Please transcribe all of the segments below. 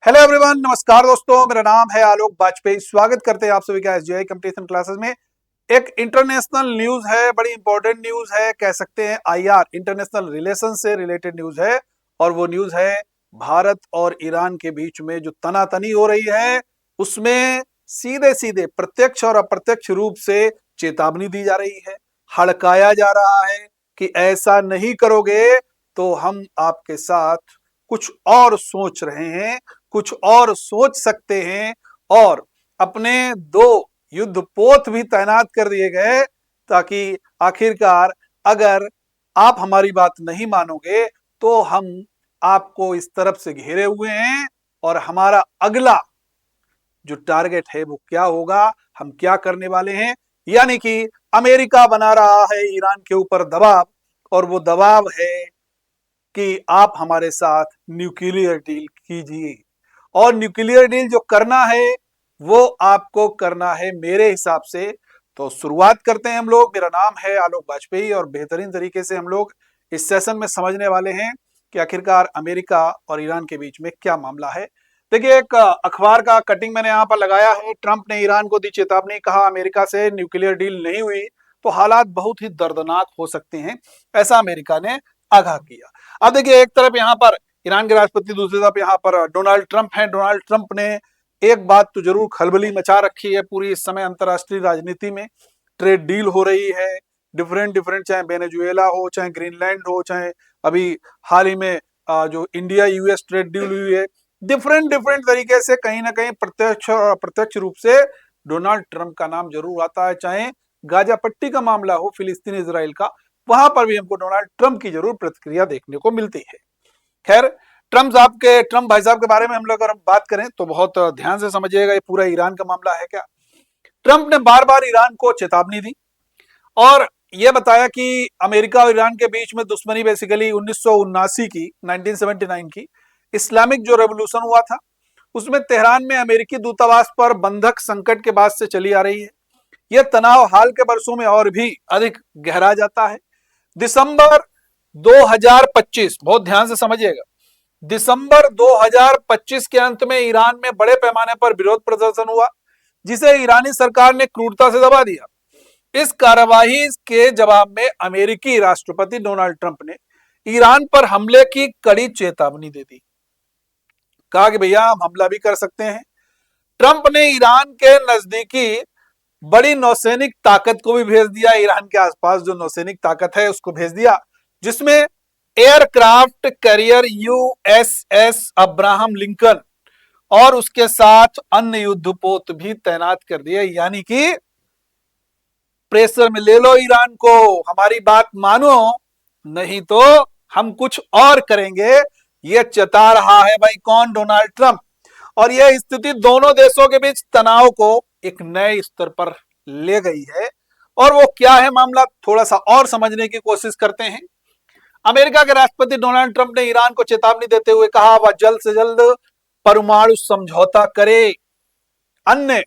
Hello everyone, नमस्कार दोस्तों। मेरा नाम है आलोक वाजपेयी। स्वागत करते हैं आप सभी का एसजीआई कंपटीशन क्लासेस में। एक इंटरनेशनल न्यूज है, बड़ी इंपॉर्टेंट न्यूज है, कह सकते हैं आईआर इंटरनेशनल रिलेशन से रिलेटेड न्यूज है। और वो न्यूज है भारत और ईरान के बीच में जो तनातनी हो रही है, उसमें सीधे सीधे प्रत्यक्ष और अप्रत्यक्ष रूप से चेतावनी दी जा रही है, हड़काया जा रहा है कि ऐसा नहीं करोगे तो हम आपके साथ कुछ और सोच रहे हैं, कुछ और सोच सकते हैं। और अपने दो युद्धपोत भी तैनात कर दिए गए ताकि आखिरकार अगर आप हमारी बात नहीं मानोगे तो हम आपको इस तरफ से घेरे हुए हैं और हमारा अगला जो टारगेट है वो क्या होगा, हम क्या करने वाले हैं। यानी कि अमेरिका बना रहा है ईरान के ऊपर दबाव, और वो दबाव है कि आप हमारे साथ न्यूक्लियर डील कीजिए। और न्यूक्लियर डील जो करना है वो आपको करना है मेरे हिसाब से। तो शुरुआत करते हैं हम लोग। मेरा नाम है आलोक वाजपेयी और बेहतरीन तरीके से हम लोग इस सेशन में समझने वाले हैं कि आखिरकार अमेरिका और ईरान के बीच में क्या मामला है। देखिए, एक अखबार का कटिंग मैंने यहाँ पर लगाया है। ट्रंप ने ईरान को दी चेतावनी, कहा अमेरिका से न्यूक्लियर डील नहीं हुई तो हालात बहुत ही दर्दनाक हो सकते हैं, ऐसा अमेरिका ने आगाह किया। अब देखिए, एक तरफ यहाँ पर ईरान के राष्ट्रपति, दूसरी तरफ यहाँ पर डोनाल्ड ट्रंप हैं। डोनाल्ड ट्रंप ने एक बात तो जरूर खलबली मचा रखी है पूरी इस समय अंतर्राष्ट्रीय राजनीति में। ट्रेड डील हो रही है डिफरेंट डिफरेंट, चाहे वेनेजुएला हो, चाहे ग्रीनलैंड हो, चाहे अभी हाल ही में जो इंडिया यूएस ट्रेड डील हुई है। डिफरेंट डिफरेंट तरीके से कहीं ना कहीं प्रत्यक्ष और अप्रत्यक्ष रूप से डोनाल्ड ट्रंप का नाम जरूर आता है। चाहे गाजा पट्टी का मामला हो, फिलिस्तीन इसराइल का, वहां पर भी हमको डोनाल्ड ट्रंप की जरूर प्रतिक्रिया देखने को मिलती है। खैर, ट्रंप भाई साहब के बारे में हम लोग अगर बात करें तो बहुत ध्यान से समझिएगा, ये पूरा ईरान का मामला है क्या। ट्रंप ने बार बार ईरान को चेतावनी दी और यह बताया कि अमेरिका और ईरान के बीच में दुश्मनी बेसिकली 1979 की 1979 की इस्लामिक जो रेवोल्यूशन हुआ था उसमें तेहरान में अमेरिकी दूतावास पर बंधक संकट के बाद से चली आ रही है। यह तनाव हाल के वर्षों में और भी अधिक गहरा जाता है। दिसंबर 2025, बहुत ध्यान से समझिएगा, दिसंबर 2025 के अंत में ईरान में बड़े पैमाने पर विरोध प्रदर्शन हुआ जिसे ईरानी सरकार ने क्रूरता से दबा दिया। इस कार्रवाई के जवाब में अमेरिकी राष्ट्रपति डोनाल्ड ट्रंप ने ईरान पर हमले की कड़ी चेतावनी दे दी। कहा कि भैया हम हमला भी कर सकते हैं। ट्रंप ने ईरान के नजदीकी बड़ी नौसैनिक ताकत को भी भेज दिया। ईरान के आसपास जो नौसैनिक ताकत है उसको भेज दिया, जिसमें aircraft carrier USS Abraham Lincoln और उसके साथ अन्य युद्धपोत भी तैनात कर दिए। यानी कि प्रेशर में ले लो ईरान को, हमारी बात मानो, नहीं तो हम कुछ और करेंगे। यह चेता रहा है भाई कौन, डोनाल्ड ट्रंप। और यह स्थिति दोनों देशों के बीच तनाव को एक नए स्तर पर ले गई है। और वो क्या है मामला, थोड़ा सा और समझने की कोशिश करते हैं। अमेरिका के राष्ट्रपति डोनाल्ड ट्रंप ने ईरान को चेतावनी देते हुए कहा वह जल्द से जल्द परमाणु समझौता करे, अन्य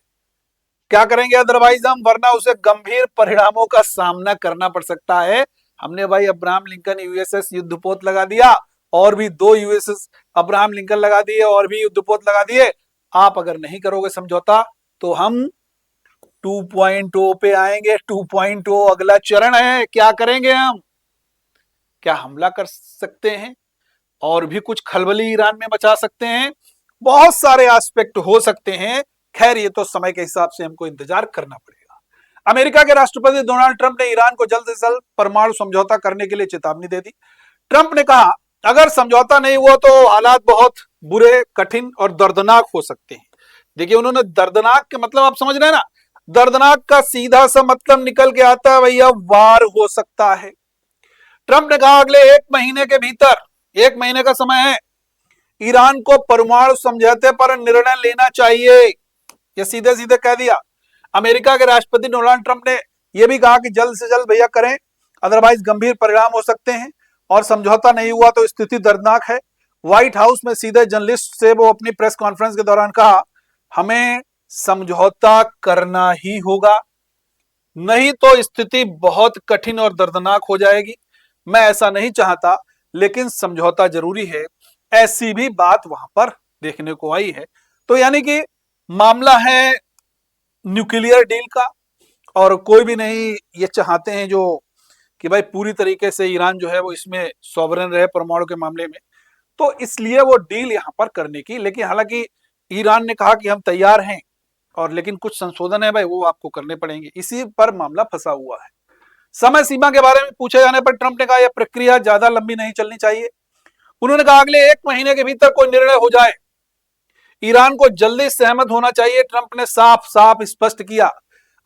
क्या करेंगे अदरवाइज हम, वरना उसे गंभीर परिणामों का सामना करना पड़ सकता है। हमने भाई अब्राहम लिंकन यूएसएस युद्धपोत लगा दिया और भी 2 यूएसएस अब्राहम लिंकन लगा दिए और भी युद्धपोत लगा दिए। आप अगर नहीं करोगे समझौता तो हम 2.0 पे आएंगे। 2.0 अगला चरण है। क्या करेंगे हम, क्या हमला कर सकते हैं और भी कुछ खलबली ईरान में मचा सकते हैं, बहुत सारे एस्पेक्ट हो सकते हैं। खैर, ये तो समय के हिसाब से हमको इंतजार करना पड़ेगा। अमेरिका के राष्ट्रपति डोनाल्ड ट्रंप ने ईरान को जल्द से जल्द परमाणु समझौता करने के लिए चेतावनी दे दी। ट्रंप ने कहा अगर समझौता नहीं हुआ तो हालात बहुत बुरे, कठिन और दर्दनाक हो सकते हैं। देखिए, उन्होंने दर्दनाक के मतलब आप समझ रहे हैं ना, दर्दनाक का सीधा सा मतलब निकल के आता है भैया वार हो सकता है। ट्रंप ने कहा अगले 1 महीने के भीतर, 1 महीने का समय है, ईरान को परमाणु समझौते पर निर्णय लेना चाहिए। यह सीधे सीधे कह दिया। अमेरिका के राष्ट्रपति डोनाल्ड ट्रंप ने यह भी कहा कि जल्द से जल्द भैया करें, अदरवाइज गंभीर परिणाम हो सकते हैं और समझौता नहीं हुआ तो स्थिति दर्दनाक है। व्हाइट हाउस में सीधे जर्नलिस्ट से वो अपनी प्रेस कॉन्फ्रेंस के दौरान कहा हमें समझौता करना ही होगा, नहीं तो स्थिति बहुत कठिन और दर्दनाक हो जाएगी। मैं ऐसा नहीं चाहता, लेकिन समझौता जरूरी है, ऐसी भी बात वहां पर देखने को आई है। तो यानी कि मामला है न्यूक्लियर डील का, और कोई भी नहीं ये चाहते हैं जो कि भाई पूरी तरीके से ईरान जो है वो इसमें सॉवरेन रहे परमाणु के मामले में, तो इसलिए वो डील यहां पर करने की। लेकिन हालांकि ईरान ने कहा कि हम तैयार हैं, और लेकिन कुछ संशोधन है भाई वो आपको करने पड़ेंगे, इसी पर मामला फंसा हुआ है। समय सीमा के बारे में पूछे जाने पर ट्रंप ने कहा यह प्रक्रिया ज्यादा लंबी नहीं चलनी चाहिए। उन्होंने कहा अगले 1 महीने के भीतर कोई निर्णय हो जाए, ईरान को जल्दी सहमत होना चाहिए। ट्रंप ने साफ साफ स्पष्ट किया,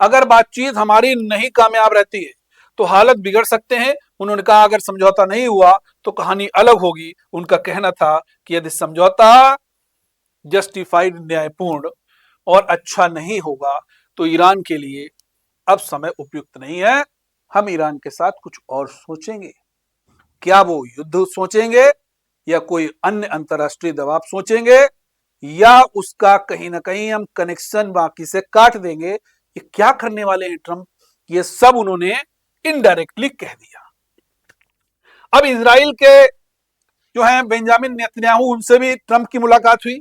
अगर बातचीत हमारी नहीं कामयाब रहती है तो हालत बिगड़ सकते हैं। उन्होंने कहा अगर समझौता नहीं हुआ तो कहानी अलग होगी। उनका कहना था कि यदि समझौता जस्टिफाइड, न्यायपूर्ण और अच्छा नहीं होगा तो ईरान के लिए अब समय उपयुक्त नहीं है, हम ईरान के साथ कुछ और सोचेंगे। क्या वो युद्ध सोचेंगे, या कोई अन्य अंतरराष्ट्रीय दबाव सोचेंगे, या उसका कहीं ना कहीं हम कनेक्शन बाकी से काट देंगे, ये क्या करने वाले हैं ट्रंप, ये सब उन्होंने इनडायरेक्टली कह दिया। अब इजराइल के जो हैं बेंजामिन नेतन्याहू, उनसे भी ट्रंप की मुलाकात हुई।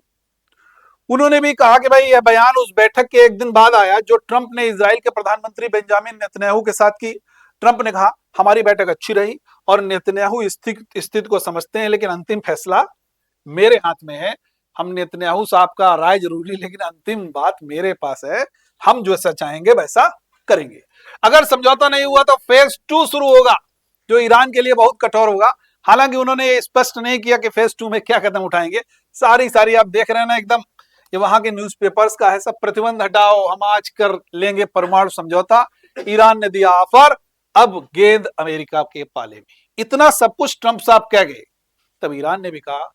उन्होंने भी कहा कि भाई यह बयान उस बैठक के एक दिन बाद आया जो ट्रंप ने इजराइल के प्रधानमंत्री बेंजामिन नेतन्याहू के साथ की। ट्रंप ने कहा हमारी बैठक अच्छी रही और नेतन्याहू स्थिति को समझते हैं, लेकिन अंतिम फैसला मेरे हाथ में है। हम नेतन्याहू साहब का राय जरूरी, लेकिन अंतिम बात मेरे पास है, हम जैसा चाहेंगे वैसा करेंगे। अगर समझौता नहीं हुआ तो फेज 2 शुरू होगा, जो ईरान के लिए बहुत कठोर होगा। हालांकि उन्होंने ये स्पष्ट नहीं किया कि फेज 2 में क्या कदम उठाएंगे। सारी आप देख रहे हैं ना, एकदम ये वहां के न्यूज़पेपर्स का है, सब प्रतिबंध हटाओ, हम आज कर लेंगे परमाणु समझौता। ईरान ने दिया ऑफर, अब गेंद अमेरिका के पाले में। इतना सब कुछ ट्रंप साहब कह गए, तब ईरान ने भी कहा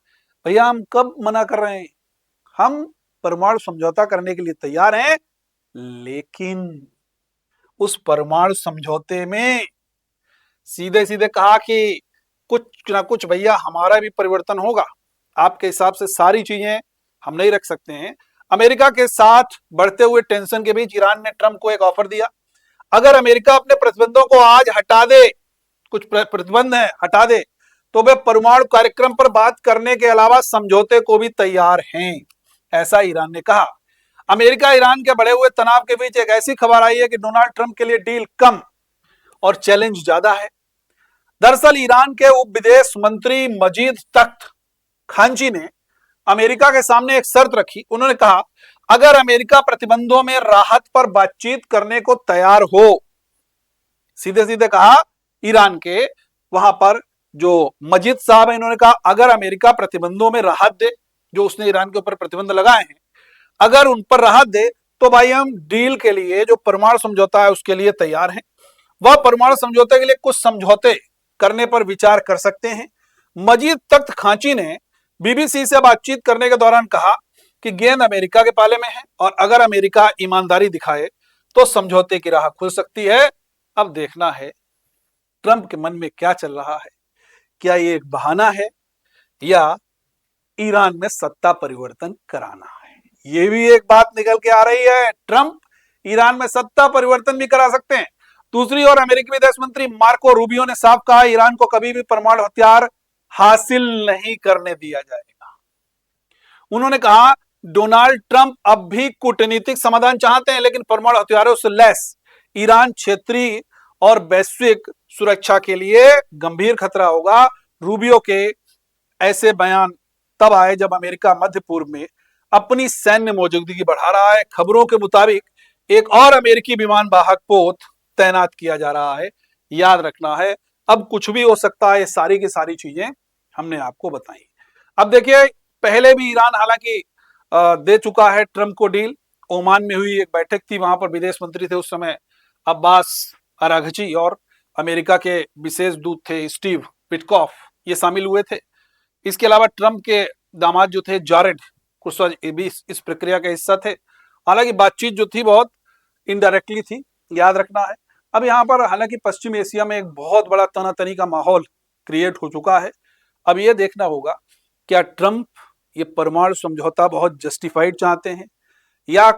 भैया हम कब मना कर रहे हैं, हम परमाणु समझौता करने के लिए तैयार हैं, लेकिन उस परमाणु समझौते में सीधे सीधे कहा कि कुछ ना कुछ भैया हमारा भी परिवर्तन होगा। आपके हिसाब से सारी चीजें हम नहीं रख सकते हैं। अमेरिका के साथ बढ़ते हुए टेंशन के बीच ईरान ने ट्रंप को एक ऑफर दिया, अगर अमेरिका अपने प्रतिबंधों को आज हटा दे, कुछ प्रतिबंध है हटा दे, तो वे परमाणु कार्यक्रम पर बात करने के अलावा समझौते को भी तैयार हैं, ऐसा ईरान ने कहा। अमेरिका ईरान के बढ़े हुए तनाव के बीच एक ऐसी खबर आई है कि डोनाल्ड ट्रंप के लिए डील कम और चैलेंज ज्यादा है। दरअसल ईरान के उप विदेश मंत्री मजीद तख्त खानची ने अमेरिका के सामने एक शर्त रखी। उन्होंने कहा अगर अमेरिका प्रतिबंधों में राहत पर बातचीत करने को तैयार हो, सीधे सीधे कहा ईरान के वहां पर जो मजीद साहब है, इन्होंने कहा अगर अमेरिका प्रतिबंधों में राहत दे, जो उसने ईरान के ऊपर प्रतिबंध लगाए हैं, अगर उन पर राहत दे तो भाई हम डील के लिए, जो परमाणु समझौता है उसके लिए तैयार हैं। वह परमाणु समझौते के लिए कुछ समझौते करने पर विचार कर सकते हैं। मजीद तख्त खांची ने बीबीसी से बातचीत करने के दौरान कहा कि गेंद अमेरिका के पाले में है, और अगर अमेरिका ईमानदारी दिखाए तो समझौते की राह खुल सकती है। अब देखना है ट्रंप के मन में क्या चल रहा है, क्या ये एक बहाना है या ईरान में सत्ता परिवर्तन कराना है। ये भी एक बात निकल के आ रही है, ट्रंप ईरान में सत्ता परिवर्तन भी करा सकते हैं। दूसरी ओर अमेरिकी विदेश मंत्री मार्को रूबियो ने साफ कहा ईरान को कभी भी परमाणु हथियार हासिल नहीं करने दिया जाएगा। उन्होंने कहा डोनाल्ड ट्रंप अब भी कूटनीतिक समाधान चाहते हैं, लेकिन परमाणु हथियारों से लैस ईरान क्षेत्रीय और वैश्विक सुरक्षा के लिए गंभीर खतरा होगा। रूबियो के ऐसे बयान तब आए जब अमेरिका मध्य पूर्व में अपनी सैन्य मौजूदगी बढ़ा रहा है। खबरों के मुताबिक एक और अमेरिकी विमान वाहक पोत तैनात किया जा रहा है। याद रखना है, अब कुछ भी हो सकता है। सारी की सारी चीजें हमने आपको बताई। अब देखिए, पहले भी ईरान हालांकि दे चुका है ट्रंप को डील। ओमान में हुई एक बैठक थी, वहां पर विदेश मंत्री थे उस समय अब्बास अराघची, और अमेरिका के विशेष दूत थे स्टीव विटकॉफ, ये शामिल हुए थे। इसके अलावा ट्रंप के दामाद जो थे जारेड कुशवाह भी इस प्रक्रिया का हिस्सा थे। हालांकि बातचीत जो थी बहुत इनडायरेक्टली थी, याद रखना है। अब यहाँ पर हालांकि पश्चिम एशिया में एक बहुत बड़ा तनातनी का माहौल क्रिएट हो चुका है। अब ये देखना होगा क्या ट्रंप ये परमाणु समझौता बहुत जस्टिफाइड चाहते हैं, या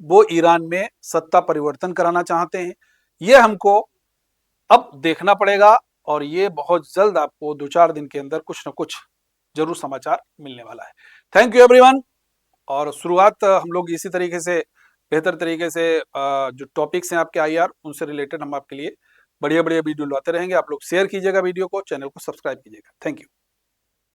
वो ईरान में सत्ता परिवर्तन कराना चाहते हैं। ये हमको अब देखना पड़ेगा, और ये बहुत जल्द आपको 2-4 दिन के अंदर कुछ न कुछ जरूर समाचार मिलने वाला है। Thank you everyone. और शुरुआत हम लोग इसी तरीके से बेहतर तरीके से जो टॉपिक्स हैं आपके आईआर उनसे रिलेटेड हम आपके लिए बढ़िया बढ़िया वीडियो लाते रहेंगे। आप लोग शेयर कीजिएगा वीडियो को, चैनल को सब्सक्राइब कीजिएगा। Thank you.